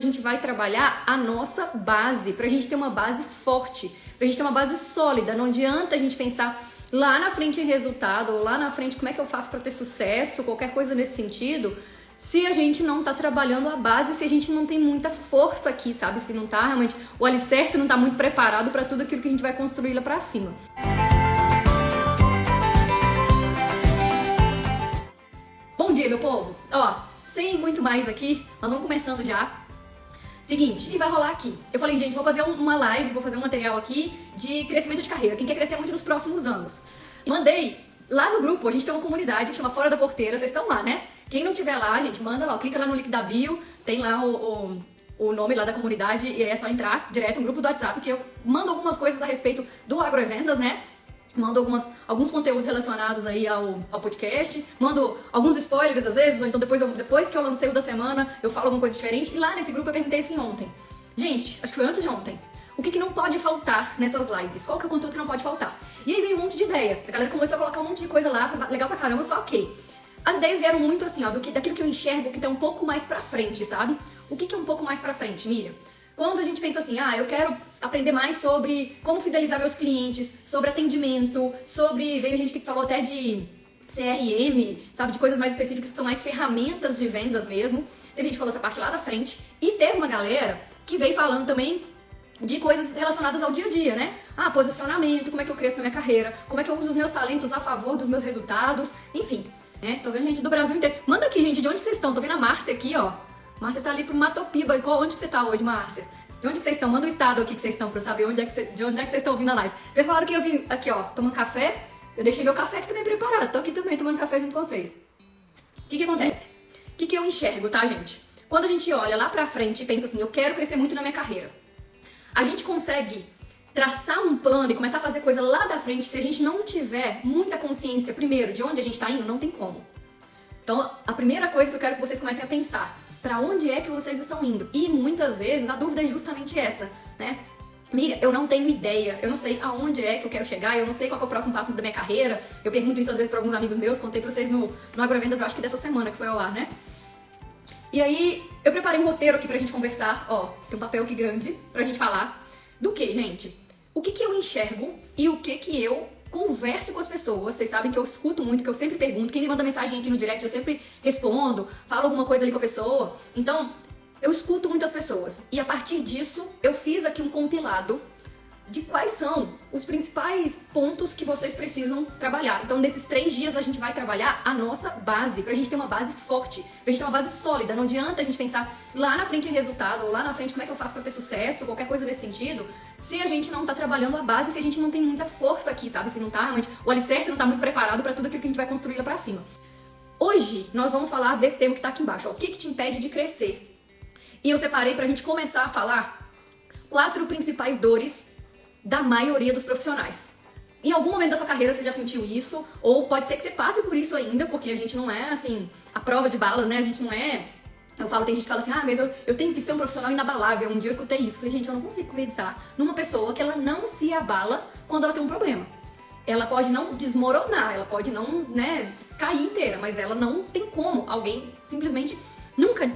A gente vai trabalhar a nossa base, pra gente ter uma base forte, pra gente ter uma base sólida. Não adianta a gente pensar lá na frente em resultado, ou lá na frente como é que eu faço pra ter sucesso, qualquer coisa nesse sentido, se a gente não tá trabalhando a base, se a gente não tem muita força aqui, sabe? Se não tá realmente, o alicerce não tá muito preparado pra tudo aquilo que a gente vai construir lá pra cima. Bom dia, meu povo! Ó, sem muito mais aqui, nós vamos começando já. Seguinte, o que vai rolar aqui? Eu falei, gente, vou fazer uma live, vou fazer um material aqui de crescimento de carreira, quem quer crescer muito nos próximos anos. Mandei lá no grupo, a gente tem uma comunidade que chama Fora da Porteira, vocês estão lá, né? Quem não tiver lá, gente, manda lá, clica lá no link da bio, tem lá o nome lá da comunidade e é só entrar direto no grupo do WhatsApp, que eu mando algumas coisas a respeito do Agrovendas, né? Mando alguns conteúdos relacionados aí ao podcast, mando alguns spoilers às vezes, ou então depois que eu lancei o da semana, eu falo alguma coisa diferente. E lá nesse grupo eu perguntei assim ontem, gente, acho que foi antes de ontem, o que não pode faltar nessas lives? Qual que é o conteúdo que não pode faltar? E aí veio um monte de ideia, a galera começou a colocar um monte de coisa lá, foi legal pra caramba, só que as ideias vieram muito assim, ó, daquilo que eu enxergo que tá um pouco mais pra frente, sabe? O que é um pouco mais pra frente, Miriam? Quando a gente pensa assim, eu quero aprender mais sobre como fidelizar meus clientes, sobre atendimento, veio gente que falou até de CRM, sabe, de coisas mais específicas que são mais ferramentas de vendas mesmo. Teve gente que falou essa parte lá da frente e teve uma galera que veio falando também de coisas relacionadas ao dia a dia, né? Posicionamento, como é que eu cresço na minha carreira, como é que eu uso os meus talentos a favor dos meus resultados, enfim, né? Tô vendo gente do Brasil inteiro. Manda aqui, gente, de onde que vocês estão? Tô vendo a Márcia aqui, ó. Márcia tá ali pro Matopiba. Onde que você tá hoje, Márcia? De onde que vocês estão? Manda o estado aqui que vocês estão pra eu saber de onde é que vocês estão ouvindo a live. Vocês falaram que eu vim aqui, ó, tomando café. Eu deixei meu café aqui também preparado. Tô aqui também tomando café junto com vocês. O que acontece? O que eu enxergo, tá, gente? Quando a gente olha lá pra frente e pensa assim, eu quero crescer muito na minha carreira, a gente consegue traçar um plano e começar a fazer coisa lá da frente se a gente não tiver muita consciência, primeiro, de onde a gente tá indo, não tem como. Então, a primeira coisa que eu quero que vocês comecem a pensar, pra onde é que vocês estão indo? E muitas vezes a dúvida é justamente essa, né? Miriam, eu não tenho ideia, eu não sei aonde é que eu quero chegar, eu não sei qual é o próximo passo da minha carreira. Eu pergunto isso às vezes pra alguns amigos meus, contei pra vocês no Agrovendas, eu acho que dessa semana que foi ao ar, né? E aí, eu preparei um roteiro aqui pra gente conversar, ó, tem um papel aqui grande pra gente falar do que, gente? O que eu enxergo e o que eu converso com as pessoas. Vocês sabem que eu escuto muito, que eu sempre pergunto. Quem me manda mensagem aqui no direct, eu sempre respondo, falo alguma coisa ali com a pessoa. Então, eu escuto muitas pessoas. E a partir disso, eu fiz aqui um compilado de quais são os principais pontos que vocês precisam trabalhar. Então, nesses 3 dias, a gente vai trabalhar a nossa base, pra gente ter uma base forte, pra gente ter uma base sólida. Não adianta a gente pensar lá na frente em resultado, ou lá na frente como é que eu faço pra ter sucesso, qualquer coisa nesse sentido, se a gente não tá trabalhando a base, se a gente não tem muita força aqui, sabe? Se não tá realmente, o alicerce não tá muito preparado pra tudo aquilo que a gente vai construir lá pra cima. Hoje, nós vamos falar desse tema que tá aqui embaixo, ó, o que te impede de crescer? E eu separei pra gente começar a falar 4 principais dores da maioria dos profissionais. Em algum momento da sua carreira você já sentiu isso, ou pode ser que você passe por isso ainda, porque a gente não é, assim, a prova de balas, né? A gente não é... tem gente que fala assim, mas eu tenho que ser um profissional inabalável. Um dia eu escutei isso, falei, gente, eu não consigo pensar numa pessoa que ela não se abala quando ela tem um problema. Ela pode não desmoronar, ela pode não, né, cair inteira, mas ela não tem como alguém simplesmente nunca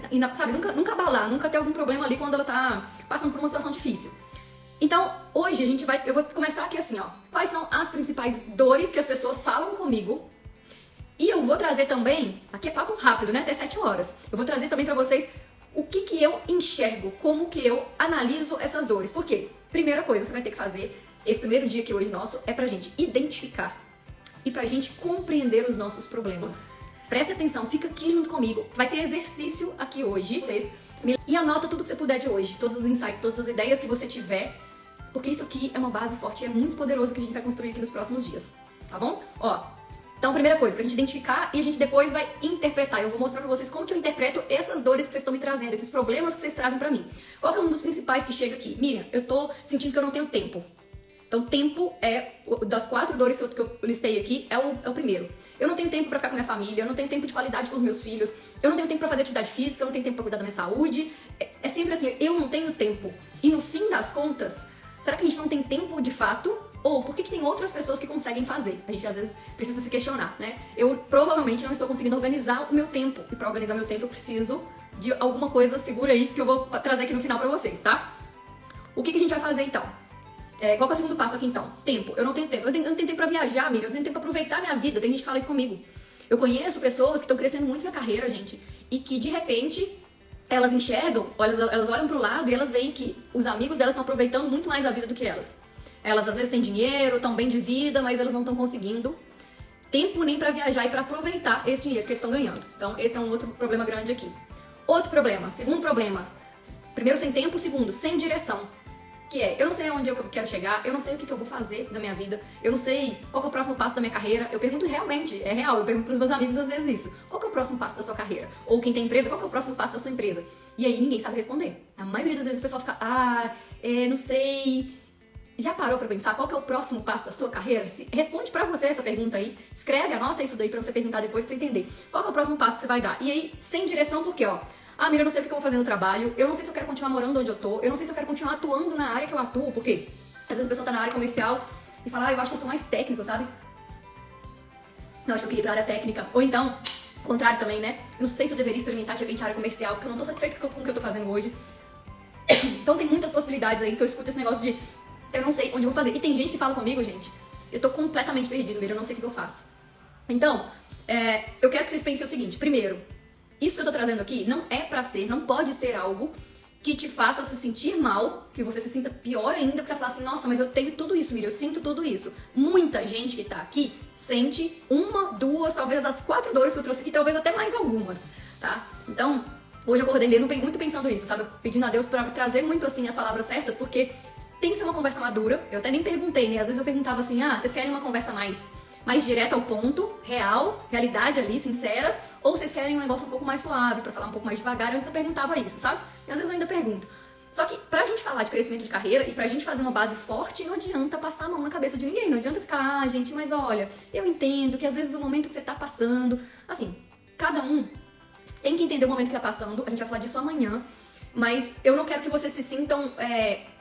abalar, nunca ter algum problema ali quando ela tá passando por uma situação difícil. Então, hoje eu vou começar aqui assim, ó. Quais são as principais dores que as pessoas falam comigo? E eu vou trazer também, aqui é papo rápido, né? Até 7 horas. Eu vou trazer também pra vocês o que eu enxergo, como que eu analiso essas dores. Por quê? Primeira coisa que você vai ter que fazer, esse primeiro dia aqui hoje nosso, é pra gente identificar e pra gente compreender os nossos problemas. Presta atenção, fica aqui junto comigo. Vai ter exercício aqui hoje, vocês. E anota tudo que você puder de hoje, todos os insights, todas as ideias que você tiver, porque isso aqui é uma base forte e é muito poderoso que a gente vai construir aqui nos próximos dias, tá bom? Ó, então primeira coisa, pra gente identificar e a gente depois vai interpretar. Eu vou mostrar pra vocês como que eu interpreto essas dores que vocês estão me trazendo, esses problemas que vocês trazem pra mim. Qual que é um dos principais que chega aqui? Miriam, eu tô sentindo que eu não tenho tempo. Então tempo é, das 4 dores que eu listei aqui, é o primeiro. Eu não tenho tempo pra ficar com minha família, eu não tenho tempo de qualidade com os meus filhos, eu não tenho tempo pra fazer atividade física, eu não tenho tempo pra cuidar da minha saúde. É sempre assim, eu não tenho tempo. E no fim das contas, será que a gente não tem tempo de fato? Ou por que tem outras pessoas que conseguem fazer? A gente às vezes precisa se questionar, né? Eu provavelmente não estou conseguindo organizar o meu tempo. E para organizar meu tempo eu preciso de alguma coisa segura aí que eu vou trazer aqui no final pra vocês, tá? O que a gente vai fazer então? Qual que é o segundo passo aqui então? Tempo. Eu não tenho tempo. Eu não tenho tempo pra viajar, Miriam. Eu não tenho tempo pra aproveitar a minha vida. Tem gente que fala isso comigo. Eu conheço pessoas que estão crescendo muito na carreira, gente, e que de repente elas enxergam, elas olham pro lado e elas veem que os amigos delas estão aproveitando muito mais a vida do que elas. Elas às vezes têm dinheiro, estão bem de vida, mas elas não estão conseguindo tempo nem pra viajar e pra aproveitar esse dinheiro que eles estão ganhando. Então esse é um outro problema grande aqui. Outro problema, segundo problema. Primeiro, sem tempo. Segundo, sem direção. Que é, eu não sei aonde eu quero chegar, eu não sei o que eu vou fazer da minha vida, eu não sei qual que é o próximo passo da minha carreira. Eu pergunto realmente, é real, eu pergunto pros meus amigos às vezes isso. Qual que é o próximo passo da sua carreira? Ou quem tem empresa, qual que é o próximo passo da sua empresa? E aí ninguém sabe responder. A maioria das vezes o pessoal fica, não sei. Já parou pra pensar qual que é o próximo passo da sua carreira? Responde pra você essa pergunta aí, escreve, anota isso daí pra você perguntar depois pra você entender. Qual que é o próximo passo que você vai dar? E aí, sem direção, por quê, ó? Mira, eu não sei o que eu vou fazer no trabalho, eu não sei se eu quero continuar morando onde eu tô, eu não sei se eu quero continuar atuando na área que eu atuo, porque às vezes a pessoa tá na área comercial e fala, eu acho que eu sou mais técnico, sabe? Não, acho que eu queria ir pra área técnica. Ou então, o contrário também, né? Eu não sei se eu deveria experimentar de repente a área comercial, porque eu não tô satisfeita com o que eu tô fazendo hoje. Então tem muitas possibilidades aí que eu escuto esse negócio de eu não sei onde eu vou fazer. E tem gente que fala comigo, gente, eu tô completamente perdido, eu não sei o que eu faço. Então, eu quero que vocês pensem o seguinte, primeiro, isso que eu tô trazendo aqui não é pra ser, não pode ser algo que te faça se sentir mal, que você se sinta pior ainda, que você fala assim, nossa, mas eu tenho tudo isso, Miriam, eu sinto tudo isso. Muita gente que tá aqui sente uma, duas, talvez as 4 dores que eu trouxe aqui, talvez até mais algumas, tá? Então, hoje eu acordei mesmo muito pensando isso, sabe? Pedindo a Deus pra trazer muito, assim, as palavras certas, porque tem que ser uma conversa madura. Eu até nem perguntei, né? Às vezes eu perguntava assim, vocês querem uma conversa mais direta ao ponto, real, realidade ali, sincera, ou vocês querem um negócio um pouco mais suave, pra falar um pouco mais devagar? Antes eu perguntava isso, sabe? E às vezes eu ainda pergunto. Só que pra gente falar de crescimento de carreira e pra gente fazer uma base forte, não adianta passar a mão na cabeça de ninguém. Não adianta ficar, gente, mas olha, eu entendo que às vezes o momento que você tá passando, assim, cada um tem que entender o momento que tá passando. A gente vai falar disso amanhã. Mas eu não quero que vocês se sintam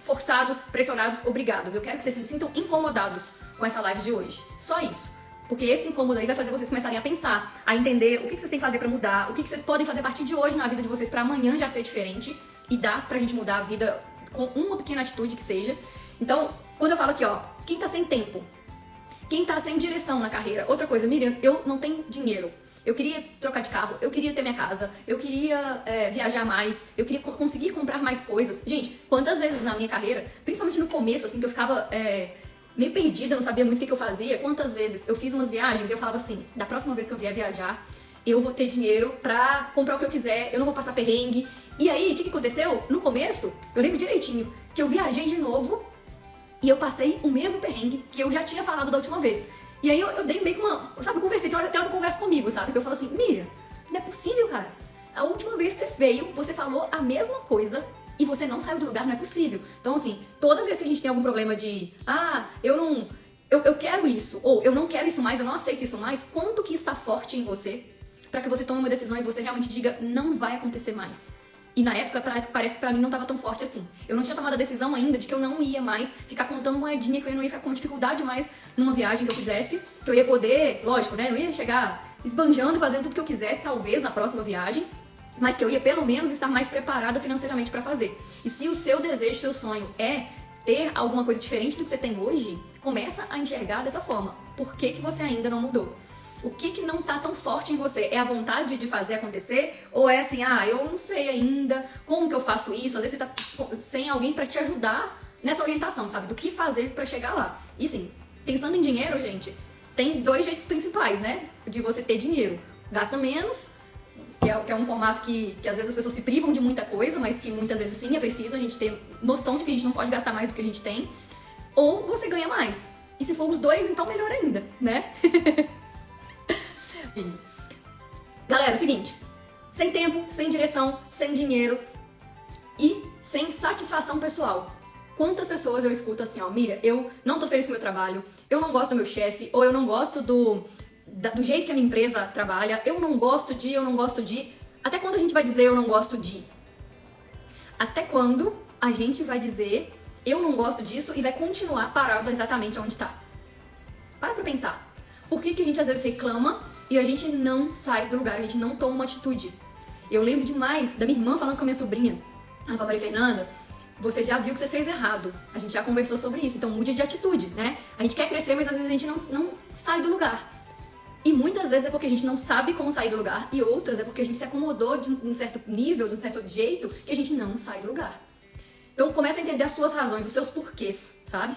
forçados, pressionados, obrigados. Eu quero que vocês se sintam incomodados com essa live de hoje. Só isso. Porque esse incômodo aí vai fazer vocês começarem a pensar, a entender o que vocês têm que fazer pra mudar, o que vocês podem fazer a partir de hoje na vida de vocês pra amanhã já ser diferente. E dá pra gente mudar a vida com uma pequena atitude que seja. Então, quando eu falo aqui, ó, quem tá sem tempo, quem tá sem direção na carreira. Outra coisa, Miriam, eu não tenho dinheiro. Eu queria trocar de carro, eu queria ter minha casa, eu queria viajar mais, eu queria conseguir comprar mais coisas. Gente, quantas vezes na minha carreira, principalmente no começo, assim, que eu ficava meio perdida, não sabia muito o que eu fazia, quantas vezes eu fiz umas viagens e eu falava assim, da próxima vez que eu vier viajar, eu vou ter dinheiro pra comprar o que eu quiser, eu não vou passar perrengue. E aí, o que aconteceu? No começo, eu lembro direitinho, que eu viajei de novo e eu passei o mesmo perrengue que eu já tinha falado da última vez. E aí eu dei meio que uma, sabe, eu conversei, tem hora que eu converso comigo, sabe? Que eu falo assim, Miriam, não é possível, cara. A última vez que você veio, você falou a mesma coisa e você não saiu do lugar, não é possível. Então, assim, toda vez que a gente tem algum problema de, eu quero isso, ou eu não quero isso mais, eu não aceito isso mais, quanto que isso tá forte em você pra que você tome uma decisão e você realmente diga, não vai acontecer mais. E na época, parece que pra mim não tava tão forte assim. Eu não tinha tomado a decisão ainda de que eu não ia mais ficar contando moedinha, que eu não ia ficar com dificuldade mais numa viagem que eu fizesse, que eu ia poder, lógico, né, não ia chegar esbanjando, fazendo tudo que eu quisesse, talvez, na próxima viagem, mas que eu ia pelo menos estar mais preparada financeiramente pra fazer. E se o seu desejo, seu sonho é ter alguma coisa diferente do que você tem hoje, começa a enxergar dessa forma. Por que que você ainda não mudou? O que não tá tão forte em você? É a vontade de fazer acontecer? Ou é assim, eu não sei ainda como que eu faço isso? Às vezes você tá sem alguém pra te ajudar nessa orientação, sabe? Do que fazer pra chegar lá. E assim, pensando em dinheiro, gente, tem 2 jeitos principais, né? De você ter dinheiro. Gasta menos, que é um formato que às vezes as pessoas se privam de muita coisa, mas que muitas vezes sim é preciso a gente ter noção de que a gente não pode gastar mais do que a gente tem. Ou você ganha mais. E se for os 2, então melhor ainda, né? Galera, é o seguinte, sem tempo, sem direção, sem dinheiro e sem satisfação pessoal. Quantas pessoas eu escuto assim, ó, Miriam, eu não tô feliz com o meu trabalho, eu não gosto do meu chefe, ou eu não gosto do jeito que a minha empresa trabalha, eu não gosto de... Até quando a gente vai dizer eu não gosto de? Até quando a gente vai dizer eu não gosto disso e vai continuar parado exatamente onde tá? Para pra pensar. Por que que a gente às vezes reclama e a gente não sai do lugar, a gente não toma uma atitude? Eu lembro demais da minha irmã falando com a minha sobrinha, a Maria Fernanda, você já viu que você fez errado. A gente já conversou sobre isso, então mude de atitude, né? A gente quer crescer, mas às vezes a gente não sai do lugar. E muitas vezes é porque a gente não sabe como sair do lugar, e outras é porque a gente se acomodou de um certo nível, de um certo jeito, que a gente não sai do lugar. Então começa a entender as suas razões, os seus porquês, sabe?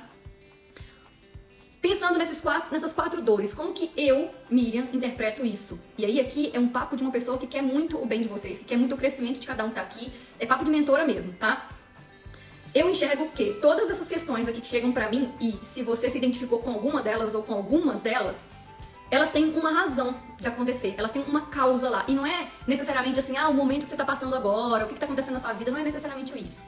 Pensando nessas quatro dores, como que eu, Miriam, interpreto isso? E aí aqui é um papo de uma pessoa que quer muito o bem de vocês, que quer muito o crescimento de cada um que tá aqui. É papo de mentora mesmo, tá? Eu enxergo o quê? Todas essas questões aqui que chegam pra mim, e se você se identificou com alguma delas ou com algumas delas, elas têm uma razão de acontecer, elas têm uma causa lá. E não é necessariamente assim, o momento que você tá passando agora, o que tá acontecendo na sua vida, não é necessariamente isso.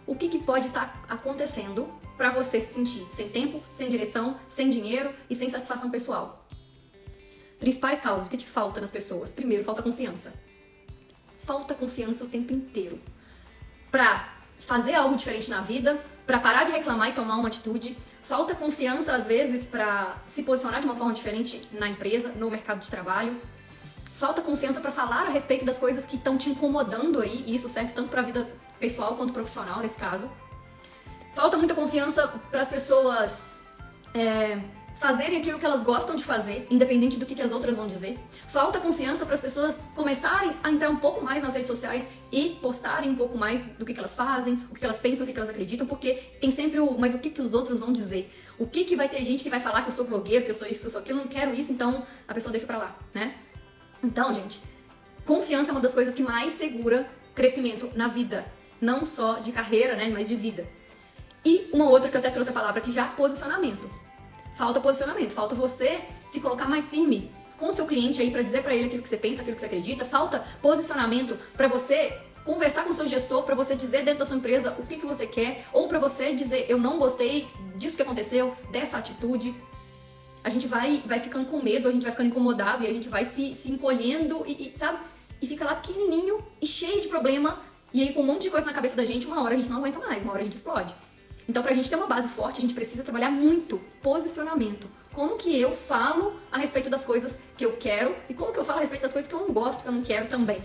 O que pode estar acontecendo pra você se sentir sem tempo, sem direção, sem dinheiro e sem satisfação pessoal? Principais causas, o que falta nas pessoas? Primeiro, falta confiança. Falta confiança o tempo inteiro. Pra fazer algo diferente na vida, pra parar de reclamar e tomar uma atitude. Falta confiança, às vezes, pra se posicionar de uma forma diferente na empresa, no mercado de trabalho. Falta confiança pra falar a respeito das coisas que estão te incomodando aí, e isso serve tanto pra vida pessoal quanto profissional, nesse caso. Falta muita confiança para as pessoas fazerem aquilo que elas gostam de fazer, independente do que as outras vão dizer. Falta confiança para as pessoas começarem a entrar um pouco mais nas redes sociais e postarem um pouco mais do que elas fazem, o que elas pensam, o que elas acreditam, porque tem sempre mas o que os outros vão dizer? O que vai ter gente que vai falar que eu sou blogueiro, que eu sou isso, que eu sou aquilo, eu não quero isso, então a pessoa deixa pra lá, né? Então, gente, confiança é uma das coisas que mais segura crescimento na vida. Não só de carreira, né, mas de vida. E uma outra que eu até trouxe a palavra aqui já, posicionamento. Falta posicionamento, falta você se colocar mais firme com o seu cliente aí pra dizer pra ele aquilo que você pensa, aquilo que você acredita. Falta posicionamento pra você conversar com o seu gestor, pra você dizer dentro da sua empresa o que você quer, ou pra você dizer, eu não gostei disso que aconteceu, dessa atitude. A gente vai ficando com medo, a gente vai ficando incomodado e a gente vai se encolhendo e sabe? E fica lá pequenininho e cheio de problema. E aí, com um monte de coisa na cabeça da gente, uma hora a gente não aguenta mais, uma hora a gente explode. Então, pra gente ter uma base forte, a gente precisa trabalhar muito posicionamento. Como que eu falo a respeito das coisas que eu quero e como que eu falo a respeito das coisas que eu não gosto, que eu não quero também.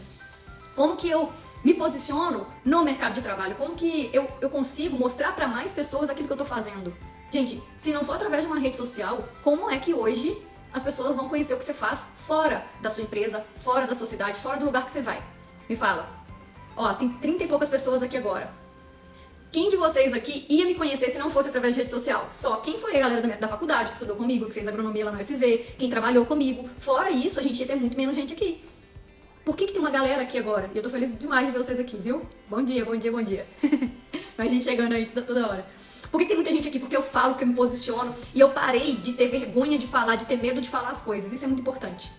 Como que eu me posiciono no mercado de trabalho, como que eu consigo mostrar pra mais pessoas aquilo que eu tô fazendo. Gente, se não for através de uma rede social, como é que hoje as pessoas vão conhecer o que você faz fora da sua empresa, fora da sua cidade, fora do lugar que você vai? Me fala. Ó, tem 30 e poucas pessoas aqui agora. Quem de vocês aqui ia me conhecer se não fosse através de rede social? Só quem foi a galera da faculdade, que estudou comigo, que fez agronomia lá no UFV, quem trabalhou comigo. Fora isso, a gente ia ter muito menos gente aqui. Por que tem uma galera aqui agora? E eu tô feliz demais de ver vocês aqui, viu? Bom dia, bom dia, bom dia. Mais gente chegando aí toda hora. Por que tem muita gente aqui? Porque eu falo, porque eu me posiciono. E eu parei de ter vergonha de falar, de ter medo de falar as coisas. Isso é muito importante.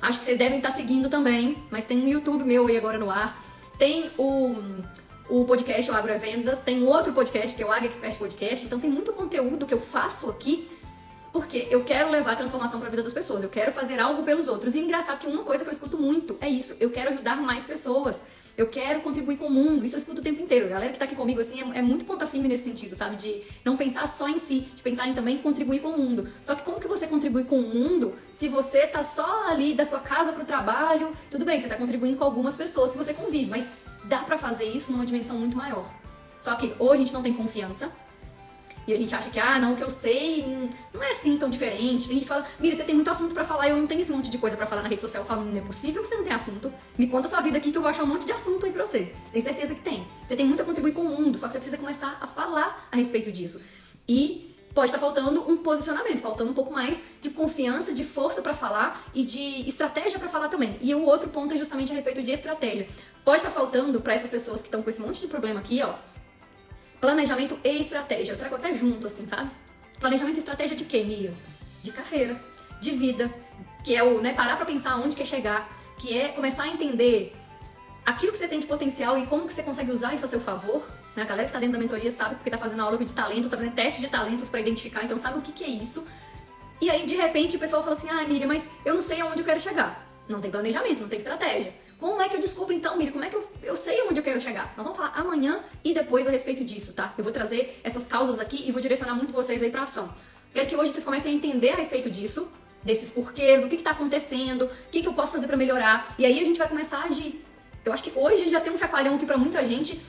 Acho que vocês devem estar seguindo também, mas tem um YouTube meu aí agora no ar. Tem o podcast, o Agro é Vendas. Tem um outro podcast, que é o Agro Expert Podcast. Então tem muito conteúdo que eu faço aqui, porque eu quero levar transformação para a vida das pessoas. Eu quero fazer algo pelos outros. E engraçado que uma coisa que eu escuto muito é isso. Eu quero ajudar mais pessoas. Eu quero contribuir com o mundo. Isso eu escuto o tempo inteiro. A galera que tá aqui comigo, assim, é muito ponta firme nesse sentido, sabe? De não pensar só em si, de pensar em também contribuir com o mundo. Só que como que você contribui com o mundo se você tá só ali da sua casa pro trabalho? Tudo bem, você tá contribuindo com algumas pessoas que você convive, mas dá pra fazer isso numa dimensão muito maior. Só que ou a gente não tem confiança, e a gente acha que, não, o que eu sei não é assim tão diferente. Tem gente que fala, Miriam, você tem muito assunto pra falar e eu não tenho esse monte de coisa pra falar na rede social. Eu falo, não é possível que você não tenha assunto. Me conta a sua vida aqui que eu vou achar um monte de assunto aí pra você. Tenho certeza que tem. Você tem muito a contribuir com o mundo, só que você precisa começar a falar a respeito disso. E pode estar faltando um posicionamento, faltando um pouco mais de confiança, de força pra falar e de estratégia pra falar também. E o outro ponto é justamente a respeito de estratégia. Pode estar faltando pra essas pessoas que estão com esse monte de problema aqui, ó, planejamento e estratégia. Eu trago até junto, assim, sabe? Planejamento e estratégia de quê, Miriam? De carreira, de vida, que é o, parar pra pensar onde quer chegar, que é começar a entender aquilo que você tem de potencial e como que você consegue usar isso a seu favor. A galera que tá dentro da mentoria sabe porque tá fazendo aula de talentos, tá fazendo teste de talentos pra identificar, então sabe o que é isso. E aí, de repente, o pessoal fala assim, Miriam, mas eu não sei aonde eu quero chegar. Não tem planejamento, não tem estratégia. Como é que eu descubro então, Miriam? Como é que eu sei onde eu quero chegar? Nós vamos falar amanhã e depois a respeito disso, tá? Eu vou trazer essas causas aqui e vou direcionar muito vocês aí pra ação. Quero que hoje vocês comecem a entender a respeito disso desses porquês, o que tá acontecendo, o que eu posso fazer pra melhorar. E aí a gente vai começar a agir. Eu acho que hoje já tem um chacoalhão aqui pra muita gente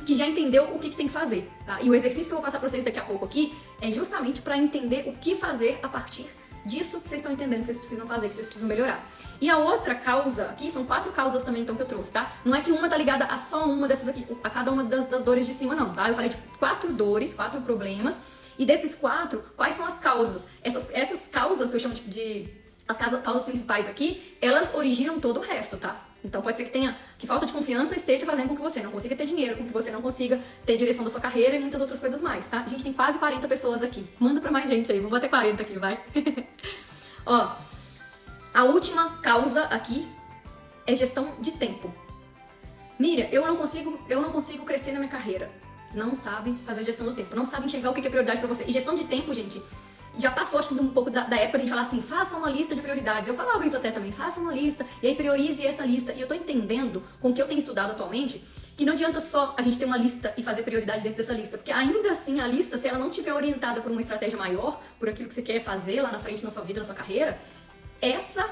que já entendeu o que tem que fazer, tá? E o exercício que eu vou passar pra vocês daqui a pouco aqui é justamente pra entender o que fazer a partir disso que vocês estão entendendo, que vocês precisam fazer, que vocês precisam melhorar. E a outra causa aqui, são 4 causas também então que eu trouxe, tá? Não é que uma tá ligada a só uma dessas aqui, a cada uma das dores de cima não, tá? Eu falei de 4 dores, 4 problemas, e desses 4, quais são as causas? Essas causas que eu chamo as causas principais aqui, elas originam todo o resto, tá? Então pode ser que falta de confiança esteja fazendo com que você não consiga ter dinheiro, com que você não consiga ter direção da sua carreira e muitas outras coisas mais, tá? A gente tem quase 40 pessoas aqui. Manda pra mais gente aí, vamos bater 40 aqui, vai. Ó, a última causa aqui é gestão de tempo. Miriam, eu não consigo crescer na minha carreira. Não sabe fazer gestão do tempo, não sabe enxergar o que é prioridade pra você. E gestão de tempo, gente, já passou, acho que um pouco da época de a gente falar assim, faça uma lista de prioridades. Eu falava isso até também, faça uma lista, e aí priorize essa lista. E eu tô entendendo, com o que eu tenho estudado atualmente, que não adianta só a gente ter uma lista e fazer prioridade dentro dessa lista, porque ainda assim a lista, se ela não estiver orientada por uma estratégia maior, por aquilo que você quer fazer lá na frente na sua vida, na sua carreira, essa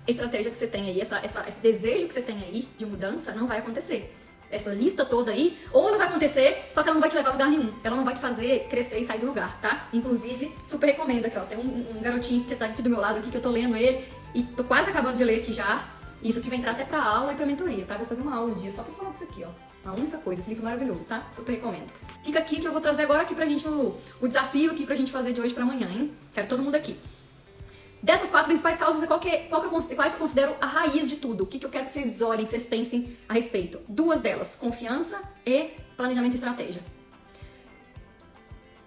estratégia que você tem aí, esse desejo que você tem aí de mudança não vai acontecer. Essa lista toda aí, ou ela vai acontecer, só que ela não vai te levar a lugar nenhum. Ela não vai te fazer crescer e sair do lugar, tá? Inclusive, super recomendo aqui, ó. Tem um garotinho que tá aqui do meu lado aqui, que eu tô lendo ele, e tô quase acabando de ler aqui já. Isso aqui vai entrar até pra aula e pra mentoria, tá? Vou fazer uma aula um dia só pra falar disso aqui, ó. A única coisa, esse livro maravilhoso, tá? Super recomendo. Fica aqui que eu vou trazer agora aqui pra gente o desafio aqui pra gente fazer de hoje pra amanhã, hein? Quero todo mundo aqui. Dessas 4 principais causas, quais que eu considero a raiz de tudo? O que eu quero que vocês olhem, que vocês pensem a respeito? 2 delas, confiança e planejamento e estratégia.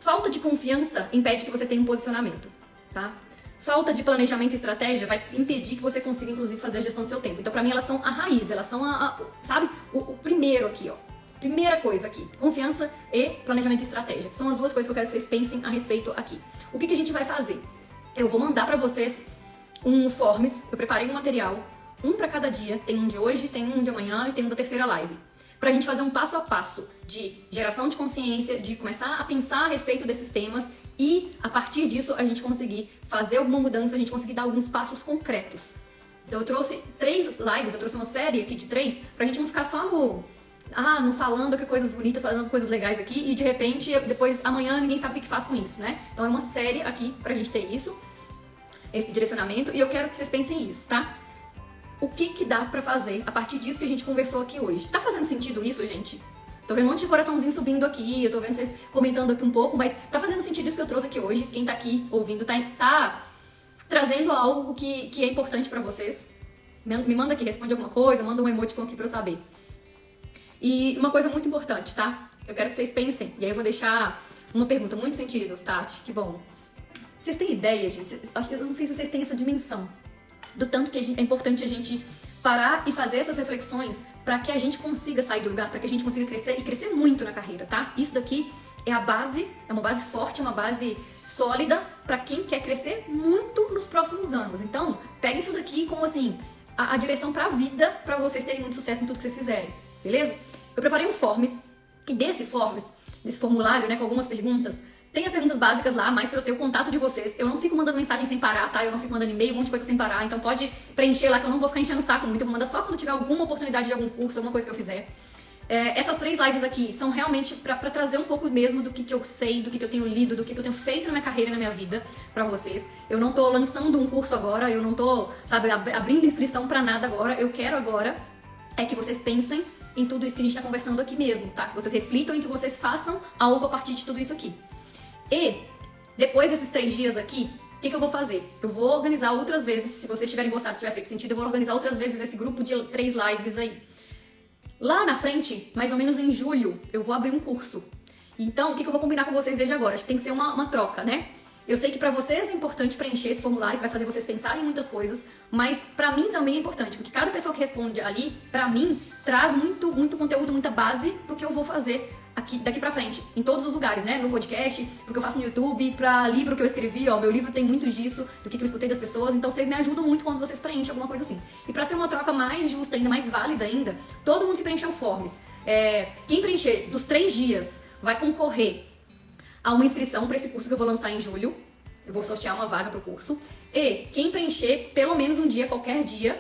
Falta de confiança impede que você tenha um posicionamento, tá? Falta de planejamento e estratégia vai impedir que você consiga, inclusive, fazer a gestão do seu tempo. Então, pra mim, elas são a raiz, elas são sabe? O primeiro aqui, ó. Primeira coisa aqui, confiança e planejamento e estratégia. São as 2 coisas que eu quero que vocês pensem a respeito aqui. O que a gente vai fazer? Eu vou mandar pra vocês um forms, eu preparei um material, um pra cada dia, tem um de hoje, tem um de amanhã e tem um da terceira live. Pra gente fazer um passo a passo de geração de consciência, de começar a pensar a respeito desses temas e, a partir disso, a gente conseguir fazer alguma mudança, a gente conseguir dar alguns passos concretos. Então eu trouxe 3 lives, eu trouxe uma série aqui de 3, pra gente não ficar só não falando que coisas bonitas, falando coisas legais aqui e de repente, depois, amanhã, ninguém sabe o que faz com isso, né? Então é uma série aqui pra gente ter isso, esse direcionamento, e eu quero que vocês pensem isso, tá? O que dá pra fazer a partir disso que a gente conversou aqui hoje? Tá fazendo sentido isso, gente? Tô vendo um monte de coraçãozinho subindo aqui, eu tô vendo vocês comentando aqui um pouco, mas tá fazendo sentido isso que eu trouxe aqui hoje? Quem tá aqui ouvindo tá trazendo algo que é importante pra vocês? Me manda aqui, responde alguma coisa, manda um emoticon aqui pra eu saber. E uma coisa muito importante, tá? Eu quero que vocês pensem, e aí eu vou deixar uma pergunta muito sentido, Tati, que bom. Vocês têm ideia, gente? Eu não sei se vocês têm essa dimensão do tanto que é importante a gente parar e fazer essas reflexões para que a gente consiga sair do lugar, para que a gente consiga crescer e crescer muito na carreira, tá? Isso daqui é a base, é uma base forte, é uma base sólida para quem quer crescer muito nos próximos anos. Então, pegue isso daqui como assim, a direção para a vida, para vocês terem muito sucesso em tudo que vocês fizerem, beleza? Eu preparei um forms, e desse formulário, né, com algumas perguntas, tem as perguntas básicas lá, mas pra eu ter o contato de vocês. Eu não fico mandando mensagem sem parar, tá? Eu não fico mandando e-mail, um monte de coisa sem parar. Então pode preencher lá que eu não vou ficar enchendo o saco muito. Eu vou mandar só quando tiver alguma oportunidade de algum curso, alguma coisa que eu fizer. Essas 3 lives aqui são realmente pra trazer um pouco mesmo do que eu sei, do que eu tenho lido, do que eu tenho feito na minha carreira e na minha vida pra vocês. Eu não tô lançando um curso agora, eu não tô, sabe, abrindo inscrição pra nada agora. Eu quero agora que vocês pensem em tudo isso que a gente tá conversando aqui mesmo, tá? Que vocês reflitam e que vocês façam algo a partir de tudo isso aqui. E, depois desses 3 dias aqui, o que eu vou fazer? Eu vou organizar outras vezes, se vocês tiverem gostado, se tiver feito sentido, eu vou organizar outras vezes esse grupo de 3 lives aí. Lá na frente, mais ou menos em julho, eu vou abrir um curso. Então, o que eu vou combinar com vocês desde agora? Acho que tem que ser uma troca, né? Eu sei que pra vocês é importante preencher esse formulário, que vai fazer vocês pensarem em muitas coisas, mas pra mim também é importante, porque cada pessoa que responde ali, pra mim, traz muito conteúdo, muita base pro que eu vou fazer daqui pra frente, em todos os lugares, né? No podcast, pro que eu faço no YouTube, pra livro que eu escrevi, ó, meu livro tem muito disso, do que eu escutei das pessoas, então vocês me ajudam muito quando vocês preenchem alguma coisa assim. E pra ser uma troca mais justa, ainda mais válida ainda, todo mundo que preencheu o forms, quem preencher dos 3 dias vai concorrer a uma inscrição para esse curso que eu vou lançar em julho, Eu vou sortear uma vaga pro curso. E quem preencher pelo menos um dia, qualquer dia,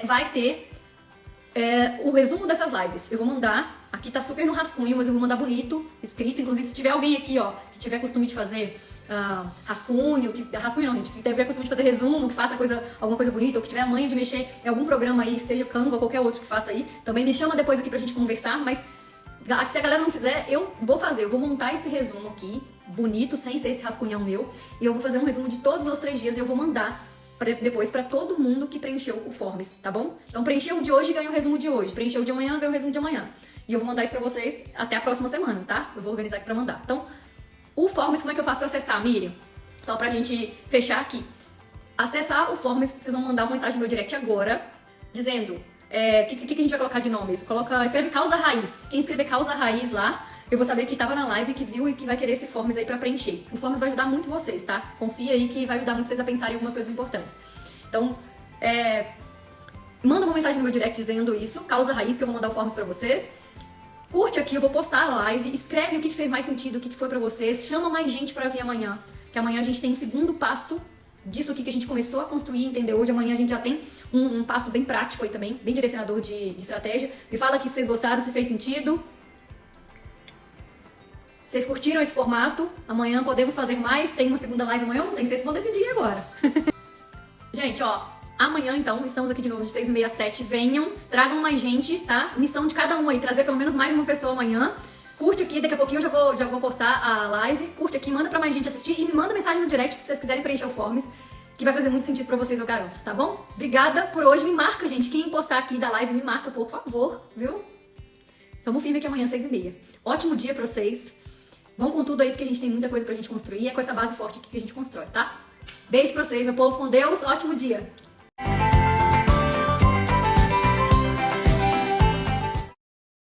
vai ter o resumo dessas lives. Eu vou mandar, aqui tá super no rascunho, mas eu vou mandar bonito, escrito. Inclusive, se tiver alguém aqui, ó, que tiver costume de fazer rascunho não, gente, que tiver costume de fazer resumo, que faça alguma coisa bonita, ou que tiver a manha de mexer em algum programa aí, seja Canva ou qualquer outro que faça aí, também me chama depois aqui pra gente conversar, mas se a galera não fizer, eu vou montar esse resumo aqui, bonito, sem ser esse rascunhão meu, e eu vou fazer um resumo de todos os 3 dias e eu vou mandar depois pra todo mundo que preencheu o Forms, tá bom? Então preencheu o de hoje, ganha o resumo de hoje, preencheu o de amanhã, ganha o resumo de amanhã. E eu vou mandar isso pra vocês até a próxima semana, tá? Eu vou organizar aqui pra mandar. Então, o Forms, como é que eu faço pra acessar, Miriam? Só pra gente fechar aqui. Acessar o Forms, vocês vão mandar uma mensagem no meu direct agora, dizendo o que a gente vai colocar de nome? Escreve Causa Raiz. Quem escrever Causa Raiz lá, eu vou saber que tava na live, que viu e que vai querer esse Forms aí pra preencher. O Forms vai ajudar muito vocês, tá? Confia aí que vai ajudar muito vocês a pensarem em algumas coisas importantes. Então, manda uma mensagem no meu direct dizendo isso, Causa Raiz, que eu vou mandar o Forms pra vocês. Curte aqui, eu vou postar a live, escreve o que fez mais sentido, o que foi pra vocês, chama mais gente pra vir amanhã, que amanhã a gente tem um segundo passo disso aqui que a gente começou a construir, entendeu? Hoje, amanhã a gente já tem um passo bem prático aí também, bem direcionador de estratégia. Me fala aqui se vocês gostaram, se fez sentido. Vocês curtiram esse formato? Amanhã podemos fazer mais, tem uma segunda live amanhã ou não tem? Vocês vão decidir agora. Gente, ó, amanhã, então, estamos aqui de novo de 6h30 às 7h. Venham, tragam mais gente, tá? Missão de cada um aí, trazer pelo menos mais uma pessoa amanhã. Curte aqui, daqui a pouquinho eu já vou postar a live. Curte aqui, manda pra mais gente assistir e me manda mensagem no direct se vocês quiserem preencher o Forms, que vai fazer muito sentido pra vocês, eu garanto, tá bom? Obrigada por hoje, me marca, gente. Quem postar aqui da live, me marca, por favor, viu? Tamo firme aqui amanhã, 6h30. Ótimo dia pra vocês. Vão com tudo aí, porque a gente tem muita coisa pra gente construir. É com essa base forte aqui que a gente constrói, tá? Beijo pra vocês, meu povo, com Deus. Ótimo dia!